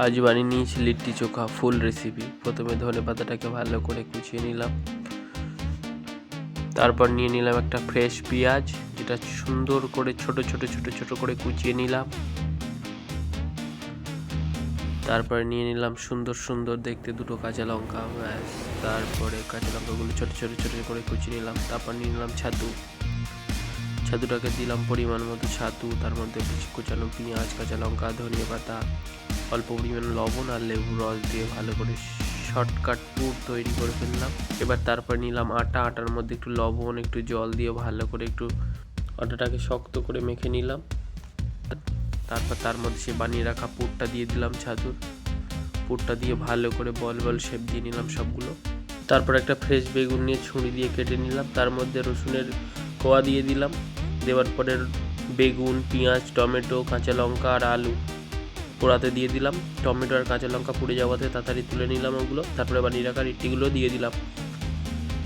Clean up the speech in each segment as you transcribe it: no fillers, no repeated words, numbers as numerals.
আজ বানিয়ে নিয়েছি লিট্টি চোখা ফুল রেসিপি। প্রথমে ধনে পাতাটাকে ভালো করে কুচিয়ে নিলাম, তারপর নিয়ে নিলাম একটা ফ্রেশ পেঁয়াজ, যেটা সুন্দর করে ছোট ছোট ছোট ছোট করে কুচিয়ে নিলাম। তারপরে নিয়ে নিলাম সুন্দর সুন্দর দেখতে দুটো কাঁচা লঙ্কা, ব্যাস। তারপরে কাঁচা লঙ্কাগুলো ছোট ছোট ছোট করে কুচিয়ে নিলাম। তারপর নিয়ে নিলাম ছাতুটাকে দিলাম পরিমাণ মতো ছাতু, তার মধ্যে কুচানো পেঁয়াজ, কাঁচা লঙ্কা, ধনিয়া পাতা, অল্প পরিমাণ লবণ আর লেবুর রস দিয়ে ভালো করে শর্টকাট পুর তৈরি করে ফেললাম। এবার তারপর নিলাম আটার মধ্যে একটু লবণ, একটু জল দিয়ে ভালো করে একটু আটাটাকে শক্ত করে মেখে নিলাম। তারপর তার মধ্যে সে বানিয়ে রাখা পুরটা দিয়ে দিলাম, পুরটা দিয়ে ভালো করে বল বল শেপ দিয়ে নিলাম সবগুলো। তারপর একটা ফ্রেশ বেগুন নিয়ে ছুরি দিয়ে কেটে নিলাম, তার মধ্যে রসুনের কোয়া দিয়ে দিলাম। দেওয়ার পরে বেগুন, পেঁয়াজ, টমেটো, কাঁচা লঙ্কা আর আলু পোড়াতে দিয়ে দিলাম। টমেটো আর কাঁচা লঙ্কা পুড়ে যাওয়াতে তাড়াতাড়ি তুলে নিলাম ওগুলো। তারপরে বানিয়ে রাখা লিট্টিগুলো দিয়ে দিলাম।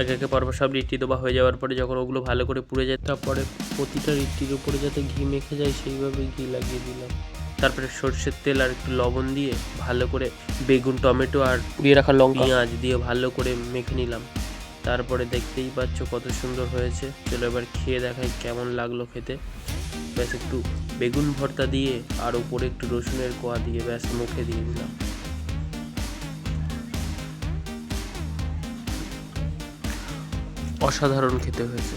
একে একে পরপর সব লিট্টি দেওয়া হয়ে যাওয়ার পরে যখন ওগুলো ভালো করে পুড়ে যায়, তারপরে প্রতিটা লিট্টির উপরে যাতে ঘি মেখে যায় সেইভাবে ঘি লাগিয়ে দিলাম। তারপরে সর্ষের তেল আর একটু লবণ দিয়ে ভালো করে বেগুন, টমেটো আর পুড়িয়ে রাখা লঙ্কা, পেঁয়াজ দিয়ে ভালো করে মেখে নিলাম। তারপরে দেখতেই পাচ্ছ কত সুন্দর হয়েছে। চলো এবার খেয়ে দেখাই কেমন লাগলো খেতে। ব্যাস একটু বেগুন ভর্তা দিয়ে আর উপরে একটু রসুনের কোয়া দিয়ে ব্যাস মুখে দিয়ে দিলাম। অসাধারণ খেতে হয়েছে।